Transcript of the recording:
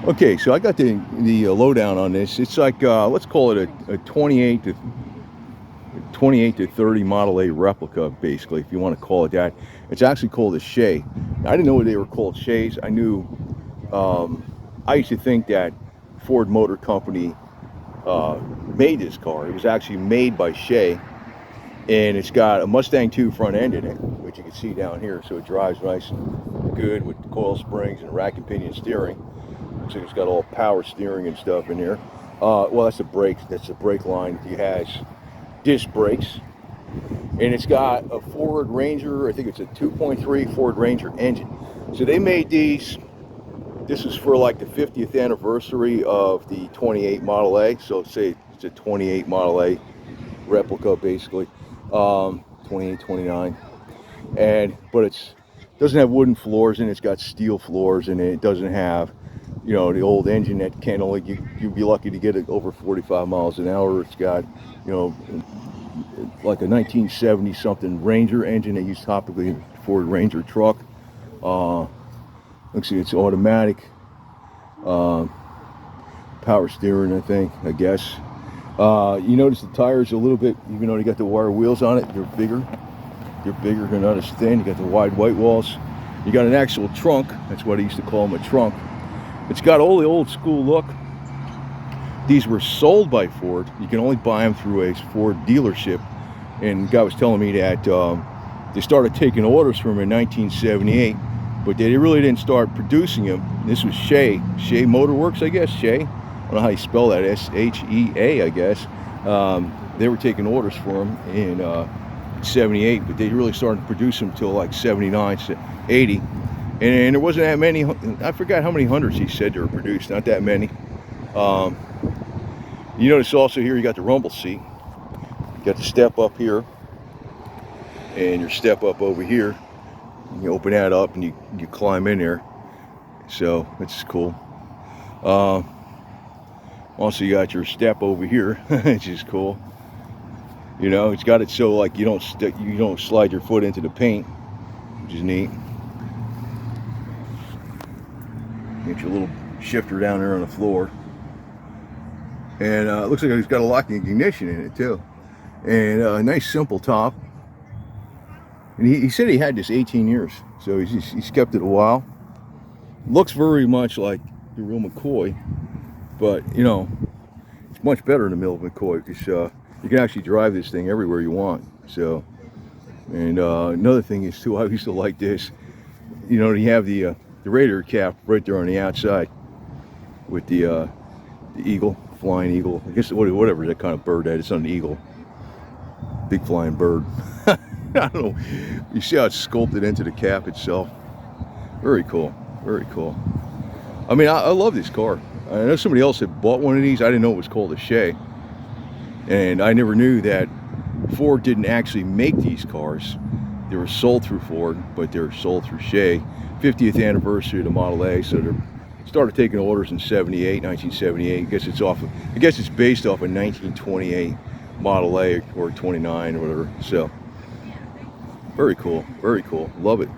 Okay, so I got the lowdown on this. It's like let's call it a 28 to 30 Model A replica, basically, if you want to call it that. It's actually called a Shay. I didn't know they were called Shays. I knew I used to think that Ford Motor Company made this car. It was actually made by Shay, and it's got a Mustang 2 front end in it, which you can see down here. So it drives nice and good with coil springs and rack and pinion steering. So it's got all power steering and stuff in here. Well, that's the brakes. That's the brake line. It has disc brakes, and it's got a Ford Ranger. I think it's a 2.3 Ford Ranger engine. So they made these. This is for like the 50th anniversary of the 28 Model A. So say it's a 28 Model A replica, basically, 28, 29, but it doesn't have wooden floors, and it's got steel floors, and it doesn't have, you know, the old engine that can only you'd be lucky to get it over 45 miles an hour. It's got, you know, like a 1970 something Ranger engine they use topically in a Ford Ranger truck. Let's see, it's automatic, power steering, I guess. You notice the tires a little bit, even though they got the wire wheels on it, they're bigger. They're not as thin. You got the wide white walls. You got an actual trunk. That's what I used to call them, a trunk. It's got all the old school look. These were sold by Ford. You can only buy them through a Ford dealership. And the guy was telling me that they started taking orders from them in 1978, but they really didn't start producing them. This was Shay Motors Works, I guess. Shay. I don't know how you spell that. S-H-E-A, I guess. They were taking orders for them in 78, but they really started to produce them until like 79, 80. And there wasn't that many. I forgot how many hundreds he said they were produced. Not that many. You notice also here you got the rumble seat. You got the step up here, and your step up over here. You open that up and you climb in there. So it's cool. Also, you got your step over here, which is cool. You know, it's got it so like you don't slide your foot into the paint, which is neat. Get your little shifter down there on the floor, and it looks like it's got a locking ignition in it too, and a nice simple top. And he said he had this 18 years, so he's kept it a while. Looks very much like the real McCoy, but you know, it's much better than the mill McCoy because you can actually drive this thing everywhere you want. So, and another thing is too, I used to like this. You know, you have the radiator cap right there on the outside with the eagle, flying eagle. I guess whatever that kind of bird that is. It's not an eagle, big flying bird. I don't know. You see how it's sculpted into the cap itself. Very cool. Very cool. I mean, I love this car. I know somebody else had bought one of these. I didn't know it was called a Shay. And I never knew that Ford didn't actually make these cars. They were sold through Ford, but they're sold through Shay. 50th anniversary of the Model A, so they started taking orders in 1978. I guess it's based off a 1928 Model A or 29 or whatever. So very cool, very cool. Love it.